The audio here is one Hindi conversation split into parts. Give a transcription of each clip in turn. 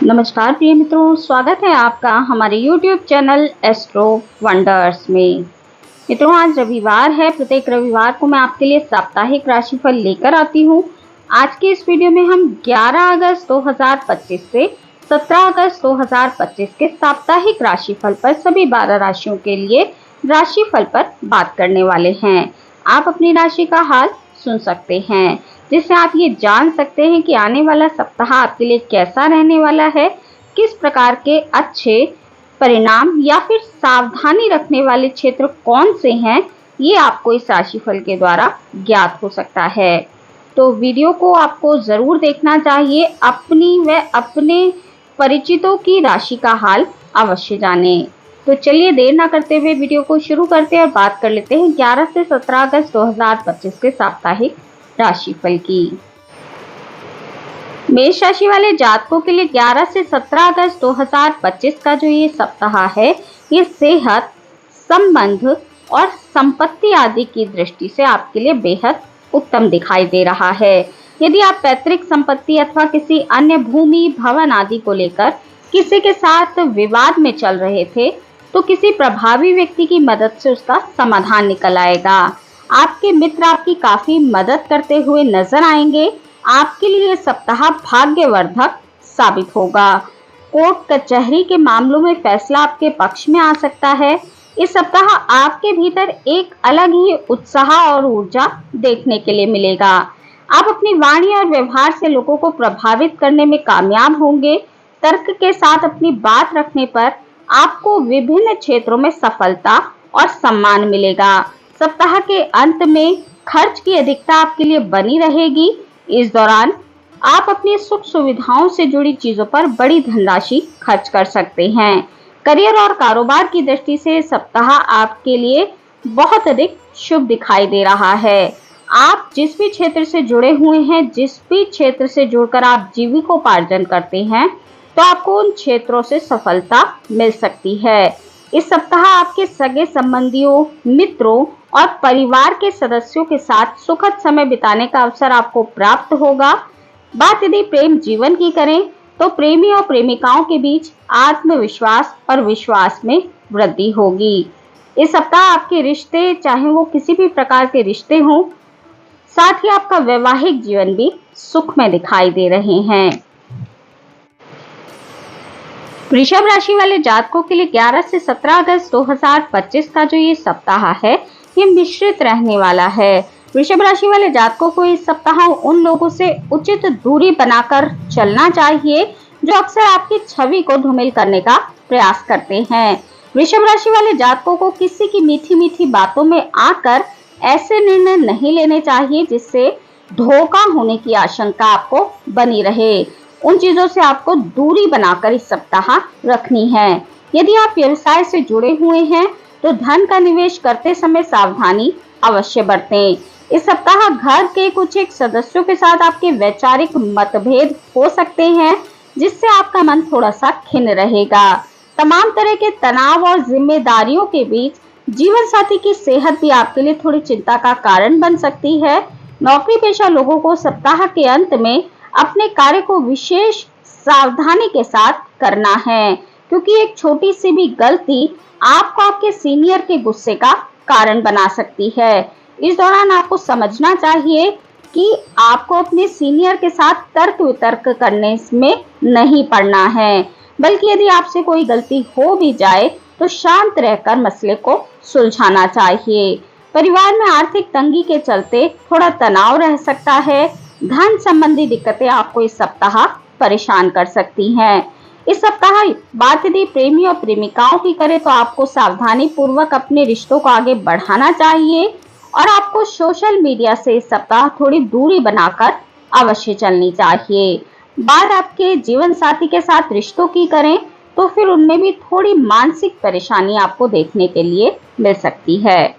नमस्कार प्रिय मित्रों, स्वागत है आपका हमारे YouTube चैनल एस्ट्रो वंडर्स में। मित्रों, आज रविवार है। प्रत्येक रविवार को मैं आपके लिए साप्ताहिक राशिफल लेकर आती हूँ। आज के इस वीडियो में हम 11 अगस्त 2025 से 17 अगस्त 2025 के साप्ताहिक राशिफल पर सभी 12 राशियों के लिए राशिफल पर बात करने वाले हैं। आप अपनी राशि का हाल सुन सकते हैं, जिससे आप ये जान सकते हैं कि आने वाला सप्ताह आपके लिए कैसा रहने वाला है, किस प्रकार के अच्छे परिणाम या फिर सावधानी रखने वाले क्षेत्र कौन से हैं, ये आपको इस राशिफल के द्वारा ज्ञात हो सकता है। तो वीडियो को आपको जरूर देखना चाहिए। अपनी व अपने परिचितों की राशि का हाल अवश्य जानें। तो चलिए देर ना करते हुए वीडियो को शुरू करते हैं और बात कर लेते हैं 11 से 17 अगस्त 2025 के साप्ताहिक राशिफल की। मेष राशि वाले जातकों के लिए 11 से 17 अगस्त 2025 का जो ये सप्ताह है, ये सेहत, संबंध और संपत्ति आदि की दृष्टि से आपके लिए बेहद उत्तम दिखाई दे रहा है। यदि आप पैतृक संपत्ति अथवा किसी अन्य भूमि, भवन आदि को लेकर किसी के साथ विवाद में चल रहे थे, तो किसी प्रभावी व्यक्ति की मदद से उसका समाधान निकल आएगा। आपके मित्र आपकी काफी मदद करते हुए नजर आएंगे। आपके लिए सप्ताह भाग्यवर्धक साबित होगा। कोर्ट कचहरी के मामलों में फैसला आपके पक्ष में आ सकता है। इस सप्ताह आपके भीतर एक अलग ही उत्साह और ऊर्जा देखने के लिए मिलेगा। आप अपनी वाणी और व्यवहार से लोगों को प्रभावित करने में कामयाब होंगे। तर्क के साथ अपनी बात रखने पर आपको विभिन्न क्षेत्रों में सफलता और सम्मान मिलेगा। सप्ताह के अंत में खर्च की अधिकता आपके लिए बनी रहेगी। इस दौरान आप अपनी सुख सुविधाओं से जुड़ी चीजों पर बड़ी धनराशि खर्च कर सकते हैं। करियर और कारोबार की दृष्टि से सप्ताह आपके लिए बहुत अधिक शुभ दिखाई दे रहा है। आप जिस भी क्षेत्र से जुड़े हुए हैं, जिस भी क्षेत्र से जुड़कर आप जीविकोपार्जन करते हैं, तो आपको उन क्षेत्रों से सफलता मिल सकती है। इस सप्ताह आपके सगे संबंधियों, मित्रों और परिवार के सदस्यों के साथ सुखद समय बिताने का अवसर आपको प्राप्त होगा। बात यदि प्रेम जीवन की करें, तो प्रेमी और प्रेमिकाओं के बीच आत्मविश्वास और विश्वास में वृद्धि होगी। इस सप्ताह आपके रिश्ते, चाहे वो किसी भी प्रकार के रिश्ते हों, साथ ही आपका वैवाहिक जीवन भी सुख में दिखाई दे रहे हैं। वृषभ राशि वाले जातकों के लिए 11 से 17 अगस्त 2025 का जो ये सप्ताह है, ये मिश्रित रहने वाला है। वृषभ राशि वाले जातकों को इस सप्ताह उन लोगों से उचित दूरी बनाकर चलना चाहिए जो अक्सर आपकी छवि को धूमिल करने का प्रयास करते हैं। वृषभ राशि वाले जातकों को किसी की मीठी मीठी बातों में आकर ऐसे निर्णय नहीं लेने चाहिए जिससे धोखा होने की आशंका आपको बनी रहे। उन चीजों से आपको दूरी बनाकर इस सप्ताह रखनी है। यदि आप व्यवसाय से जुड़े हुए हैं, तो धन का निवेश करते समय सावधानी अवश्य बरतें। इस सप्ताह घर के कुछ एक सदस्यों के साथ आपके वैचारिक मतभेद हो सकते हैं, जिससे आपका मन थोड़ा सा खिन्न रहेगा। तमाम तरह के तनाव और जिम्मेदारियों के बीच जीवन साथी की सेहत भी आपके लिए थोड़ी चिंता का कारण बन सकती है। नौकरी पेशा लोगों को सप्ताह के अंत में अपने कार्य को विशेष सावधानी के साथ करना है, क्योंकि एक छोटी सी भी गलती आपको आपके सीनियर के गुस्से का कारण बना सकती है। इस दौरान आपको समझना चाहिए कि आपको अपने सीनियर के साथ तर्क वितर्क करने में नहीं पड़ना है, बल्कि यदि आपसे कोई गलती हो भी जाए तो शांत रहकर मसले को सुलझाना चाहिए। परिवार में आर्थिक तंगी के चलते थोड़ा तनाव रह सकता है। धन संबंधी दिक्कतें आपको इस सप्ताह परेशान कर सकती हैं। इस सप्ताह बात यदि प्रेमी और प्रेमिकाओं की करें, तो आपको सावधानी पूर्वक अपने रिश्तों को आगे बढ़ाना चाहिए और आपको सोशल मीडिया से इस सप्ताह थोड़ी दूरी बनाकर अवश्य चलनी चाहिए। बात आपके जीवन साथी के साथ रिश्तों की करें, तो फिर उनमें भी थोड़ी मानसिक परेशानी आपको देखने के लिए मिल सकती है।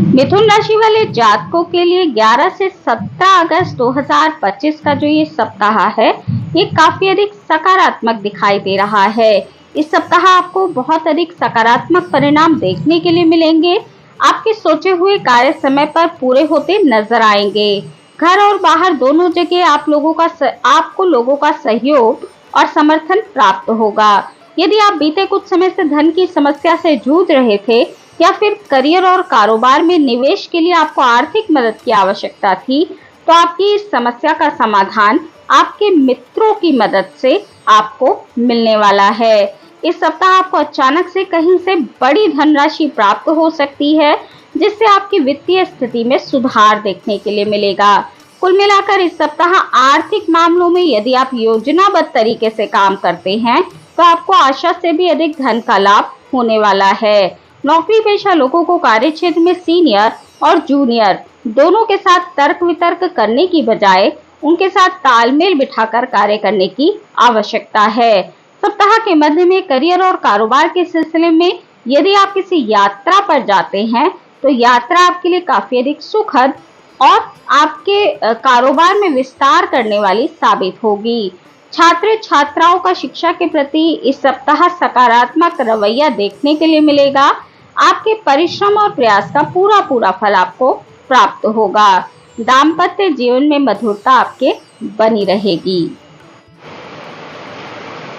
मिथुन राशि वाले जातकों के लिए 11 से 17 अगस्त 2025 का जो ये सप्ताह है, ये काफी अधिक सकारात्मक दिखाई दे रहा है। इस सप्ताह आपको बहुत अधिक सकारात्मक परिणाम देखने के लिए मिलेंगे। आपके सोचे हुए कार्य समय पर पूरे होते नजर आएंगे। घर और बाहर दोनों जगह आपको लोगों का सहयोग और समर्थन प्राप्त होगा। यदि आप बीते कुछ समय से धन की समस्या से जूझ रहे थे या फिर करियर और कारोबार में निवेश के लिए आपको आर्थिक मदद की आवश्यकता थी, तो आपकी इस समस्या का समाधान आपके मित्रों की मदद से आपको मिलने वाला है। इस सप्ताह आपको अचानक से कहीं से बड़ी धनराशि प्राप्त हो सकती है, जिससे आपकी वित्तीय स्थिति में सुधार देखने के लिए मिलेगा। कुल मिलाकर इस सप्ताह आर्थिक मामलों में यदि आप योजनाबद्ध तरीके से काम करते हैं, तो आपको आशा से भी अधिक धन का लाभ होने वाला है। नौकरी पेशा लोगों को कार्य क्षेत्र में सीनियर और जूनियर दोनों के साथ तर्क वितर्क करने की बजाय उनके साथ तालमेल बिठाकर कार्य करने की आवश्यकता है। सप्ताह के मध्य में करियर और कारोबार के सिलसिले में यदि आप किसी यात्रा पर जाते हैं, तो यात्रा आपके लिए काफी अधिक सुखद और आपके कारोबार में विस्तार करने वाली साबित होगी। छात्र छात्राओं का शिक्षा के प्रति इस सप्ताह सकारात्मक रवैया देखने के लिए मिलेगा। आपके परिश्रम और प्रयास का पूरा फल आपको प्राप्त होगा। दाम्पत्य जीवन में मधुरता आपके बनी रहेगी।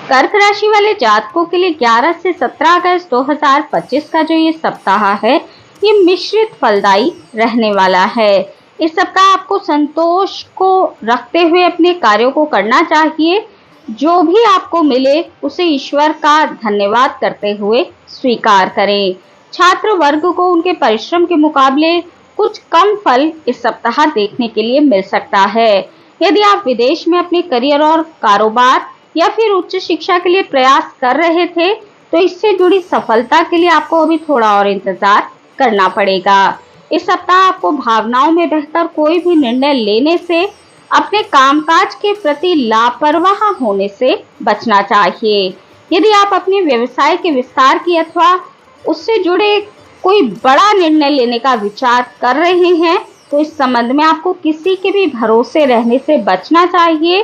कर्क राशि वाले जातकों के लिए 11 से 17 अगस्त 2025 का जो ये सप्ताह है, ये मिश्रित फलदायी रहने वाला है। इस सप्ताह आपको संतोष को रखते हुए अपने कार्यों को करना चाहिए। जो भी आपको मिले उसे ईश्वर का धन्यवाद करते हुए स्वीकार करें। छात्र वर्ग को उनके परिश्रम के मुकाबले कुछ कम फल इस सप्ताह देखने के लिए मिल सकता है। यदि आप विदेश में अपने करियर और कारोबार या फिर उच्च शिक्षा के लिए प्रयास कर रहे थे, तो इससे जुड़ी सफलता के लिए आपको अभी थोड़ा और इंतजार करना पड़ेगा। इस सप्ताह आपको भावनाओं में बहकर कोई भी निर्णय लेने से, अपने कामकाज के प्रति लापरवाह होने से बचना चाहिए। यदि आप अपने व्यवसाय के विस्तार की अथवा उससे जुड़े कोई बड़ा निर्णय लेने का विचार कर रहे हैं, तो इस संबंध में आपको किसी के भी भरोसे रहने से बचना चाहिए,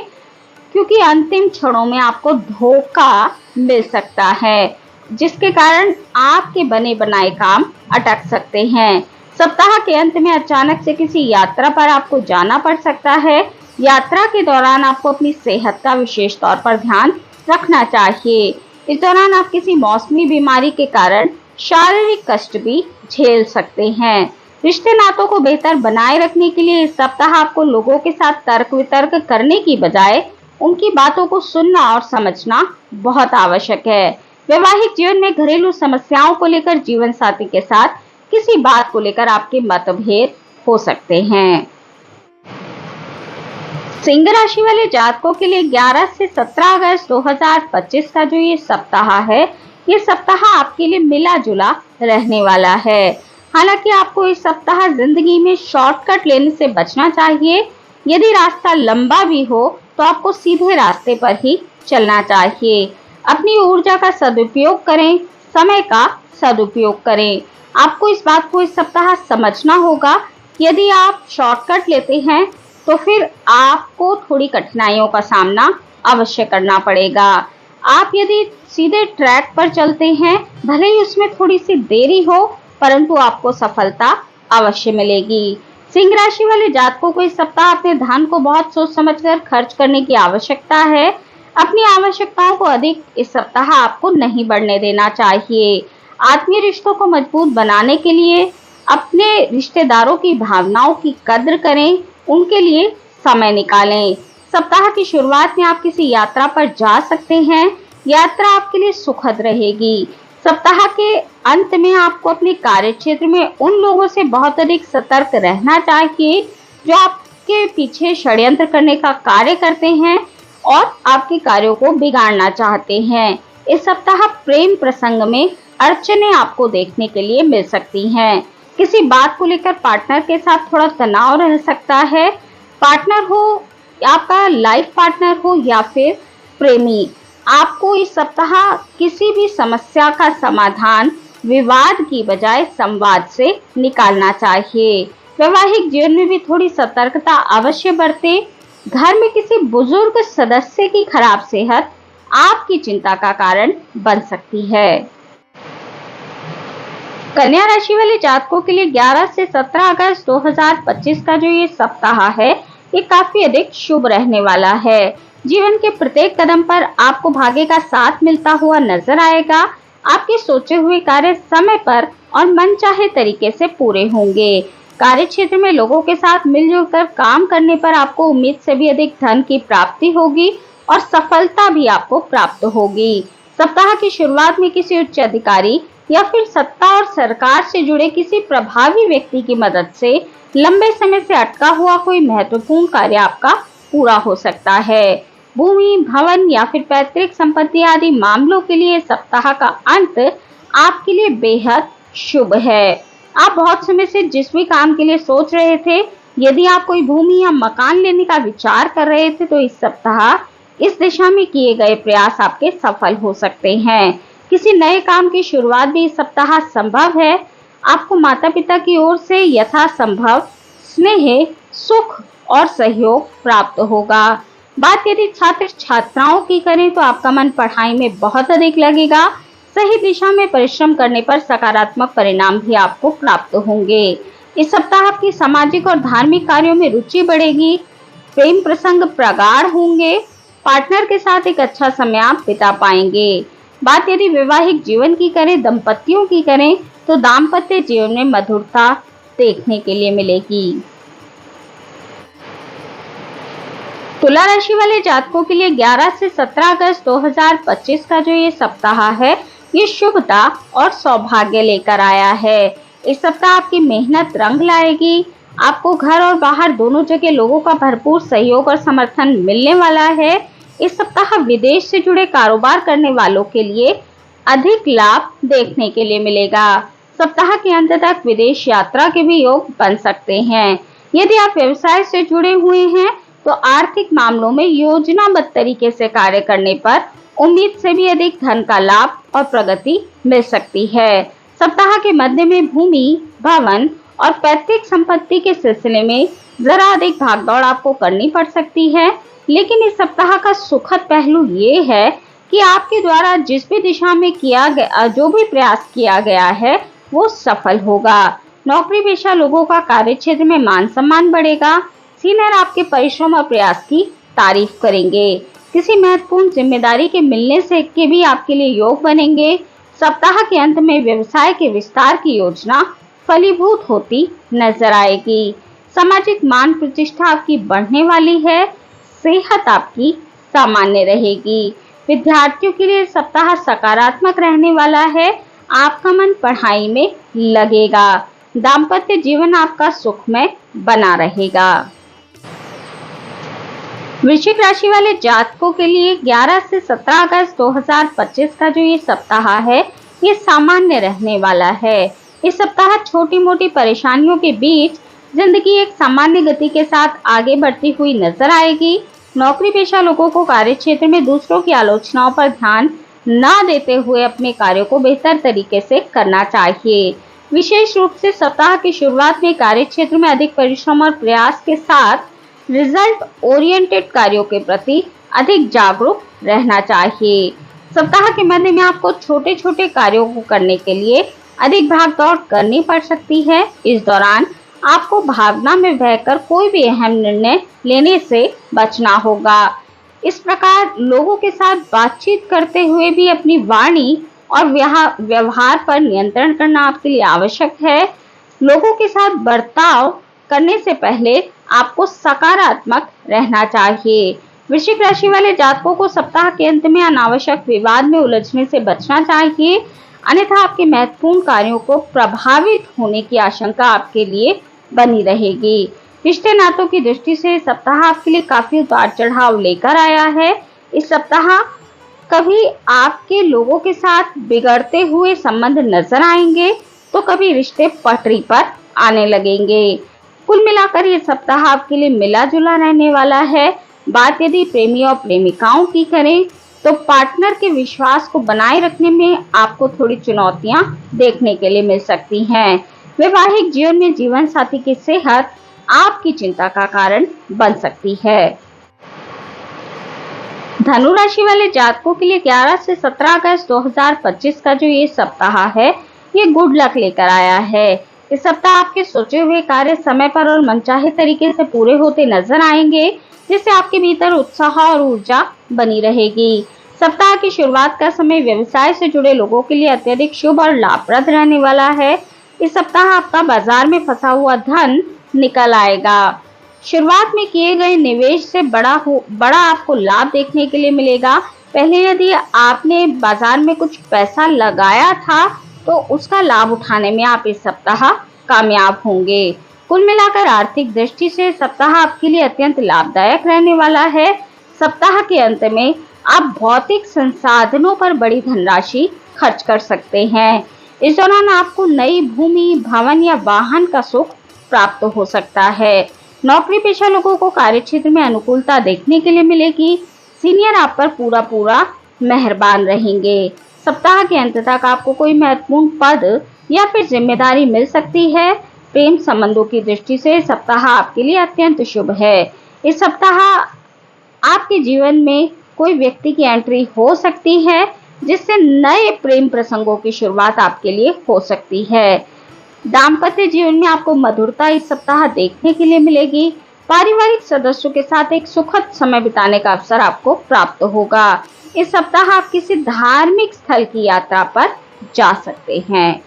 क्योंकि अंतिम क्षणों में आपको धोखा मिल सकता है, जिसके कारण आपके बने बनाए काम अटक सकते हैं। सप्ताह के अंत में अचानक से किसी यात्रा पर आपको जाना पड़ सकता है। यात्रा के दौरान आपको अपनी सेहत का विशेष तौर पर ध्यान रखना चाहिए। इस दौरान आप किसी मौसमी बीमारी के कारण शारीरिक कष्ट भी झेल सकते हैं। रिश्ते नातों को बेहतर बनाए रखने के लिए इस सप्ताह आपको लोगों के साथ तर्क वितर्क करने की बजाय उनकी बातों को सुनना और समझना बहुत आवश्यक है। वैवाहिक जीवन में घरेलू समस्याओं को लेकर जीवन साथी के साथ किसी बात को लेकर आपके मतभेद हो सकते हैं। सिंह राशि वाले जातकों के लिए 11 से 17 अगस्त 2025 का जो ये सप्ताह है, ये सप्ताह आपके लिए मिला जुला रहने वाला है। हालांकि आपको इस सप्ताह जिंदगी में शॉर्टकट लेने से बचना चाहिए। यदि रास्ता लंबा भी हो, तो आपको सीधे रास्ते पर ही चलना चाहिए। अपनी ऊर्जा का सदुपयोग करें, समय का सदुपयोग करें। आपको इस बात को इस सप्ताह समझना होगा, यदि आप शॉर्टकट लेते हैं तो फिर आपको थोड़ी कठिनाइयों का सामना अवश्य करना पड़ेगा। आप यदि सीधे ट्रैक पर चलते हैं, भले ही उसमें थोड़ी सी देरी हो, परंतु आपको सफलता अवश्य मिलेगी। सिंह राशि वाले जातकों को इस सप्ताह अपने धन को बहुत सोच समझकर खर्च करने की आवश्यकता है। अपनी आवश्यकताओं को अधिक इस सप्ताह आपको नहीं बढ़ने देना चाहिए। आत्मीय रिश्तों को मजबूत बनाने के लिए अपने रिश्तेदारों की भावनाओं की कद्र करें, उनके लिए समय निकालें। सप्ताह की शुरुआत में आप किसी यात्रा पर जा सकते हैं। यात्रा आपके लिए सुखद रहेगी। सप्ताह के अंत में आपको अपने कार्य क्षेत्र में उन लोगों से बहुत अधिक सतर्क रहना चाहिए जो आपके पीछे षड्यंत्र करने का कार्य करते हैं और आपके कार्यों को बिगाड़ना चाहते हैं। इस सप्ताह प्रेम प्रसंग में अड़चनें आपको देखने के लिए मिल सकती हैं। किसी बात को लेकर पार्टनर के साथ थोड़ा तनाव रह सकता है। पार्टनर हो, आपका लाइफ पार्टनर हो या फिर प्रेमी, आपको इस सप्ताह किसी भी समस्या का समाधान विवाद की बजाय संवाद से निकालना चाहिए। वैवाहिक जीवन में भी थोड़ी सतर्कता अवश्य बरतें। घर में किसी बुजुर्ग सदस्य की खराब सेहत आपकी चिंता का कारण बन सकती है। कन्या राशि वाले जातकों के लिए 11 से 17 अगस्त 2025 का जो ये सप्ताह है, ये काफी अधिक शुभ रहने वाला है। जीवन के प्रत्येक कदम पर आपको भाग्य का साथ मिलता हुआ नजर आएगा। आपके सोचे हुए कार्य समय पर और मनचाहे तरीके से पूरे होंगे। कार्य क्षेत्र में लोगों के साथ मिलजुल कर काम करने पर आपको उम्मीद से भी अधिक धन की प्राप्ति होगी और सफलता भी आपको प्राप्त होगी। सप्ताह की शुरुआत में किसी उच्च अधिकारी या फिर सत्ता और सरकार से जुड़े किसी प्रभावी व्यक्ति की मदद से लंबे समय से अटका हुआ कोई महत्वपूर्ण कार्य आपका पूरा हो सकता है। भूमि, भवन या फिर पैतृक संपत्ति आदि मामलों के लिए सप्ताह का अंत आपके लिए बेहद शुभ है। आप बहुत समय से जिस भी काम के लिए सोच रहे थे, यदि आप कोई भूमि या मकान लेने का विचार कर रहे थे, तो इस सप्ताह इस दिशा में किए गए प्रयास आपके सफल हो सकते हैं। किसी नए काम की शुरुआत भी इस सप्ताह संभव है। आपको माता पिता की ओर से यथासंभव स्नेह, सुख और सहयोग प्राप्त होगा। बात यदि छात्र छात्राओं की करें तो आपका मन पढ़ाई में बहुत अधिक लगेगा। सही दिशा में परिश्रम करने पर सकारात्मक परिणाम भी आपको प्राप्त होंगे। इस सप्ताह आपकी सामाजिक और धार्मिक कार्यों में रुचि बढ़ेगी। प्रेम प्रसंग प्रगाढ़ होंगे। पार्टनर के साथ एक अच्छा समय आप बिता पाएंगे। बात यदि वैवाहिक जीवन की करें, दंपतियों की करें, तो दाम्पत्य जीवन में मधुरता देखने के लिए मिलेगी। तुला राशि वाले जातकों के लिए 11 से 17 अगस्त 2025 का जो ये सप्ताह है, ये शुभता और सौभाग्य लेकर आया है। इस सप्ताह आपकी मेहनत रंग लाएगी। आपको घर और बाहर दोनों जगह लोगों का भरपूर सहयोग और समर्थन मिलने वाला है। इस सप्ताह विदेश से जुड़े कारोबार करने वालों के लिए अधिक लाभ देखने के लिए मिलेगा। सप्ताह के अंत तक विदेश यात्रा के भी योग बन सकते हैं। यदि आप व्यवसाय से जुड़े हुए हैं तो आर्थिक मामलों में योजनाबद्ध तरीके से कार्य करने पर उम्मीद से भी अधिक धन का लाभ और प्रगति मिल सकती है। सप्ताह के मध्य में भूमि, भवन और पैतृक संपत्ति के सिलसिले में जरा अधिक भागदौड़ आपको करनी पड़ सकती है, लेकिन इस सप्ताह का सुखद पहलू ये है कि आपके द्वारा जिस भी दिशा में किया गया जो भी प्रयास किया गया है वो सफल होगा। नौकरी पेशा लोगों का कार्य क्षेत्र में मान सम्मान बढ़ेगा। सीनियर आपके परिश्रम और प्रयास की तारीफ करेंगे। किसी महत्वपूर्ण जिम्मेदारी के मिलने से के भी आपके लिए योग बनेंगे। सप्ताह के अंत में व्यवसाय के विस्तार की योजना फलीभूत होती नजर आएगी। सामाजिक मान प्रतिष्ठा आपकी बढ़ने वाली है। सेहत आपकी सामान्य रहेगी। विद्यार्थियों के लिए सप्ताह सकारात्मक रहने वाला है। आपका मन पढ़ाई में लगेगा। दाम्पत्य जीवन आपका सुखमय बना रहेगा। वृश्चिक राशि वाले जातकों के लिए 11 से 17 अगस्त 2025 का जो ये सप्ताह है, ये सामान्य रहने वाला है। इस सप्ताह छोटी मोटी परेशानियों के बीच जिंदगी एक सामान्य गति के साथ आगे बढ़ती हुई नजर आएगी। नौकरी पेशा लोगों को कार्य क्षेत्र में दूसरों की आलोचनाओं पर ध्यान न देते हुए अपने कार्यों को बेहतर तरीके से करना चाहिए। विशेष रूप से सप्ताह की शुरुआत में कार्य क्षेत्र में अधिक परिश्रम और प्रयास के साथ रिजल्ट ओरिएंटेड कार्यों के प्रति अधिक जागरूक रहना चाहिए। सप्ताह के मध्य में आपको छोटे छोटे कार्यों को करने के लिए अधिक भागदौड़ करनी पड़ सकती है। इस दौरान आपको भावना में बहकर कोई भी अहम निर्णय लेने से बचना होगा। इस प्रकार लोगों के साथ बातचीत करते हुए भी अपनी वाणी और व्यवहार पर नियंत्रण करना आपके लिए आवश्यक है। लोगों के साथ बर्ताव करने से पहले आपको सकारात्मक रहना चाहिए। वृश्चिक राशि वाले जातकों को सप्ताह के अंत में अनावश्यक विवाद में उलझने से बचना चाहिए, अन्यथा आपके महत्वपूर्ण कार्यों को प्रभावित होने की आशंका आपके लिए बनी रहेगी। रिश्ते नातों की दृष्टि से सप्ताह आपके लिए काफी उतार चढ़ाव लेकर आया है। इस सप्ताह कभी आपके लोगों के साथ बिगड़ते हुए संबंध नजर आएंगे तो कभी रिश्ते पटरी पर आने लगेंगे। कुल मिलाकर ये सप्ताह आपके लिए मिला जुला रहने वाला है। बात यदि प्रेमी और प्रेमिकाओं की करें तो पार्टनर के विश्वास को बनाए रखने में आपको थोड़ी चुनौतियां देखने के लिए मिल सकती हैं। वैवाहिक जीवन में जीवन साथी की सेहत आपकी चिंता का कारण बन सकती है। धनु राशि वाले जातकों के लिए 11 से 17 अगस्त 2025 का जो ये सप्ताह है, ये गुड लक लेकर आया है। इस सप्ताह आपके सोचे हुए कार्य समय पर और मनचाहे तरीके से पूरे होते नजर आएंगे, जिससे आपके भीतर उत्साह और ऊर्जा बनी रहेगी। सप्ताह की शुरुआत का समय व्यवसाय से जुड़े लोगों के लिए अत्यधिक शुभ और लाभप्रद रहने वाला है। इस सप्ताह आपका बाजार में फंसा हुआ धन निकल आएगा। शुरुआत में किए गए निवेश से बड़ा आपको लाभ देखने के लिए मिलेगा। पहले यदि आपने बाजार में कुछ पैसा लगाया था तो उसका लाभ उठाने में आप इस सप्ताह कामयाब होंगे। कुल मिलाकर आर्थिक दृष्टि से सप्ताह आपके लिए अत्यंत लाभदायक रहने वाला है। सप्ताह के अंत में आप भौतिक संसाधनों पर बड़ी धनराशि खर्च कर सकते हैं। इस दौरान आपको नई भूमि, भवन या वाहन का सुख प्राप्त हो सकता है। नौकरी पेशा लोगों को कार्य क्षेत्र में अनुकूलता देखने के लिए मिलेगी। सीनियर आप पर पूरा मेहरबान रहेंगे। सप्ताह के अंत तक आपको कोई महत्वपूर्ण पद या फिर जिम्मेदारी मिल सकती है। प्रेम संबंधों की दृष्टि से सप्ताह आपके लिए अत्यंत शुभ है। इस सप्ताह आपके जीवन में कोई व्यक्ति की एंट्री हो सकती है, जिससे नए प्रेम प्रसंगों की शुरुआत आपके लिए हो सकती है। दाम्पत्य जीवन में आपको मधुरता इस सप्ताह देखने के लिए मिलेगी। पारिवारिक सदस्यों के साथ एक सुखद समय बिताने का अवसर आपको प्राप्त होगा। इस सप्ताह आप किसी धार्मिक स्थल की यात्रा पर जा सकते हैं।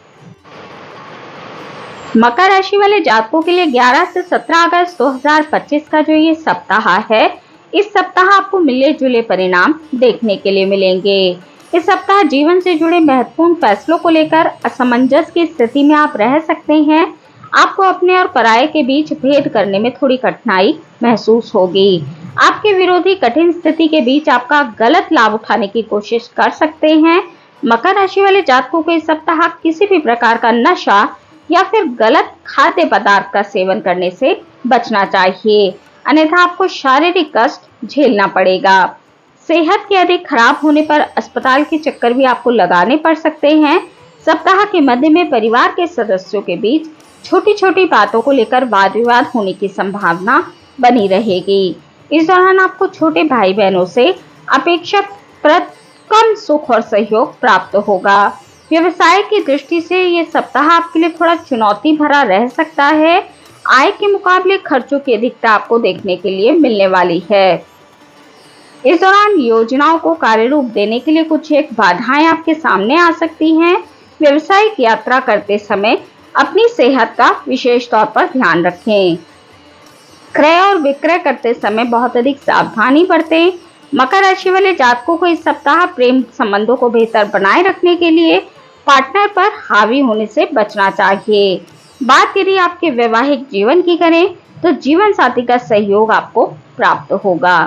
मकर राशि वाले जातकों के लिए 11 से 17 अगस्त 2025 का जो ये सप्ताह है, इस सप्ताह आपको मिले जुले परिणाम देखने के लिए मिलेंगे। इस सप्ताह जीवन से जुड़े महत्वपूर्ण फैसलों को लेकर असमंजस की स्थिति में आप रह सकते हैं। आपको अपने और पराये के बीच भेद करने में थोड़ी कठिनाई महसूस होगी। आपके विरोधी कठिन स्थिति के बीच आपका गलत लाभ उठाने की कोशिश कर सकते हैं। मकर राशि वाले जातकों को इस सप्ताह किसी भी प्रकार का नशा या फिर गलत खाद्य पदार्थ का सेवन करने से बचना चाहिए, अन्यथा आपको शारीरिक कष्ट झेलना पड़ेगा। सेहत के अधिक खराब होने पर अस्पताल के चक्कर भी आपको लगाने पड़ सकते हैं। सप्ताह के मध्य में परिवार के सदस्यों के बीच छोटी छोटी बातों को लेकर वाद विवाद होने की संभावना बनी रहेगी। इस दौरान आपको छोटे भाई बहनों से अपेक्षाकृत कम सुख और सहयोग प्राप्त होगा। व्यवसाय की दृष्टि से ये सप्ताह आपके लिए थोड़ा चुनौती भरा रह सकता है। आय के मुकाबले खर्चों की अधिकता आपको देखने के लिए मिलने वाली है। इस दौरान योजनाओं को कार्य रूप देने के लिए कुछ एक बाधाएं आपके सामने आ सकती हैं। व्यवसायिक यात्रा करते समय अपनी सेहत का विशेष तौर पर ध्यान रखें। क्रय और विक्रय करते समय बहुत अधिक सावधानी बरतें। मकर राशि वाले जातकों को इस सप्ताह प्रेम संबंधों को बेहतर बनाए रखने के लिए पार्टनर पर हावी होने से बचना चाहिए। बात यदि आपके वैवाहिक जीवन की करें तो जीवन साथी का सहयोग आपको प्राप्त होगा।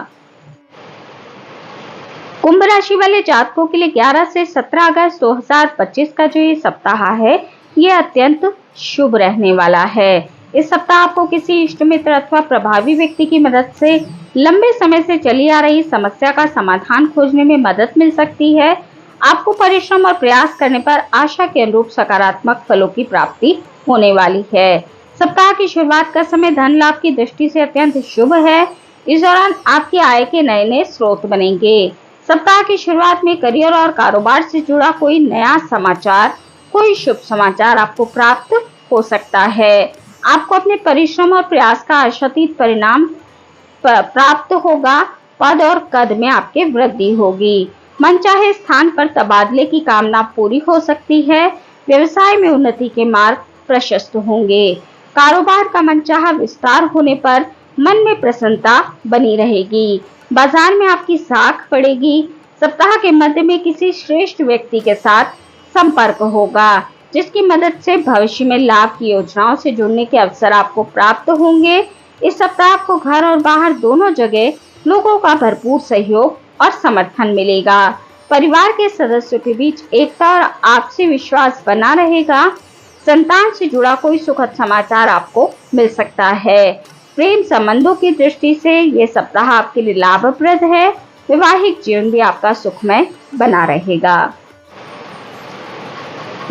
कुंभ राशि वाले जातकों के लिए 11 से 17 अगस्त 2025 का जो ये सप्ताह है, ये अत्यंत शुभ रहने वाला है। इस सप्ताह आपको किसी इष्ट मित्र अथवा प्रभावी व्यक्ति की मदद से लंबे समय से चली आ रही समस्या का समाधान खोजने में मदद मिल सकती है। आपको परिश्रम और प्रयास करने पर आशा के अनुरूप सकारात्मक फलों की प्राप्ति होने वाली है। सप्ताह की शुरुआत का समय धन लाभ की दृष्टि से अत्यंत शुभ है। इस दौरान आपकी आय के नए नए स्रोत बनेंगे। सप्ताह की शुरुआत में करियर और कारोबार से जुड़ा कोई नया समाचार, कोई शुभ समाचार आपको प्राप्त हो सकता है। आपको अपने परिश्रम और प्रयास का आशातीत परिणाम प्राप्त होगा। पद और कद में आपके वृद्धि होगी। मनचाहे स्थान पर तबादले की कामना पूरी हो सकती है। व्यवसाय में उन्नति के मार्ग प्रशस्त होंगे। कारोबार का मनचाहा विस्तार होने पर मन में प्रसन्नता बनी रहेगी। बाजार में आपकी साख बढ़ेगी। सप्ताह के मध्य में किसी श्रेष्ठ व्यक्ति के साथ संपर्क होगा, जिसकी मदद से भविष्य में लाभ की योजनाओं से जुड़ने के अवसर आपको प्राप्त होंगे। इस सप्ताह आपको घर और बाहर दोनों जगह लोगों का भरपूर सहयोग और समर्थन मिलेगा। परिवार के सदस्यों के बीच एकता और आपसी विश्वास बना रहेगा। संतान से जुड़ा कोई सुखद समाचार आपको मिल सकता है। प्रेम संबंधों की दृष्टि से ये सप्ताह आपके लिए लाभप्रद है। वैवाहिक जीवन भी आपका सुखमय बना रहेगा।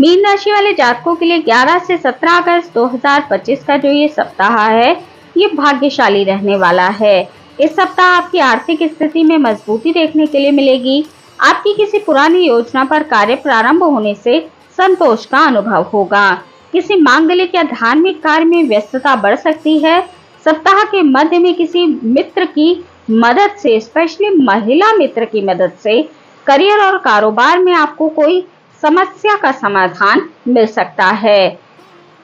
मीन राशि वाले जातकों के लिए 11 से 17 अगस्त 2025 का जो ये सप्ताह है, ये भाग्यशाली रहने वाला है। इस सप्ताह आपकी आर्थिक स्थिति में मजबूती देखने के लिए मिलेगी। आपकी किसी पुरानी योजना पर कार्य प्रारंभ होने से संतोष का अनुभव होगा। किसी मांगलिक या धार्मिक कार्य में व्यस्तता बढ़ सकती है। सप्ताह के मध्य में किसी मित्र की मदद से, स्पेशली महिला मित्र की मदद से, करियर और कारोबार में आपको कोई समस्या का समाधान मिल सकता है।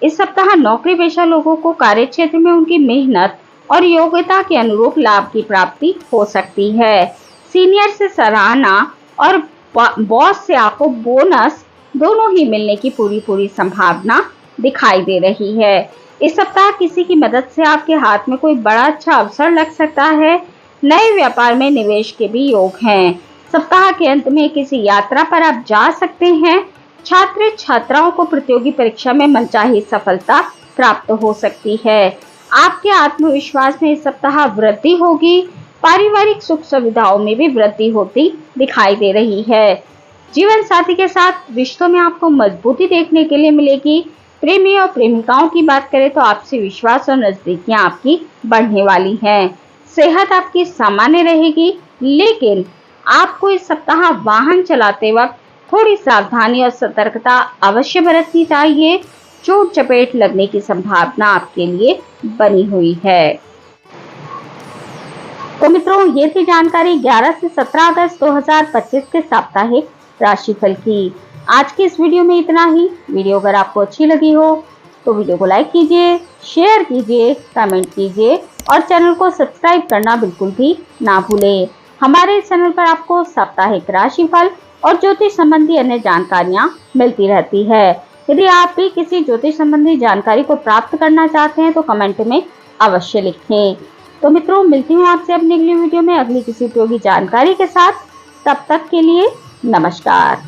इस सप्ताह नौकरी पेशा लोगों को कार्य क्षेत्र में उनकी मेहनत और योग्यता के अनुरूप लाभ की प्राप्ति हो सकती है। सीनियर से सराहना और बॉस से आपको बोनस दोनों ही मिलने की पूरी संभावना दिखाई दे रही है। इस सप्ताह किसी की मदद से आपके हाथ में कोई बड़ा अच्छा अवसर लग सकता है। नए व्यापार में निवेश के भी योग हैं। सप्ताह के अंत में किसी यात्रा पर आप जा सकते हैं। छात्र छात्राओं को प्रतियोगी परीक्षा में मनचाही सफलता प्राप्त हो सकती है। आपके आत्मविश्वास में इस सप्ताह वृद्धि होगी। पारिवारिक सुख सुविधाओं में भी वृद्धि होती दिखाई दे रही है। जीवन साथी के साथ रिश्तों में आपको मजबूती देखने के लिए मिलेगी। प्रेमी और प्रेमिकाओं की बात करें तो आपसी विश्वास और नजदीकियां आपकी बढ़ने वाली हैं। सेहत आपकी सामान्य रहेगी, लेकिन आपको इस सप्ताह वाहन चलाते वक्त थोड़ी सावधानी और सतर्कता अवश्य बरतनी चाहिए। चोट चपेट लगने की संभावना आपके लिए बनी हुई है। तो मित्रों, ये थी जानकारी 11 से 17 अगस्त 2025 के साप्ताहिक राशिफल की। आज की इस वीडियो में इतना ही। वीडियो अगर आपको अच्छी लगी हो तो वीडियो को लाइक कीजिए, शेयर कीजिए, कमेंट कीजिए और चैनल को सब्सक्राइब करना बिल्कुल भी ना भूलें। हमारे चैनल पर आपको साप्ताहिक राशिफल और ज्योतिष संबंधी अन्य जानकारियां मिलती रहती है। यदि आप भी किसी ज्योतिष संबंधी जानकारी को प्राप्त करना चाहते हैं तो कमेंट में अवश्य लिखें। तो मित्रों, मिलती हूँ आपसे अपनी अगली वीडियो में अगली किसी उपयोगी जानकारी के साथ। तब तक के लिए नमस्कार।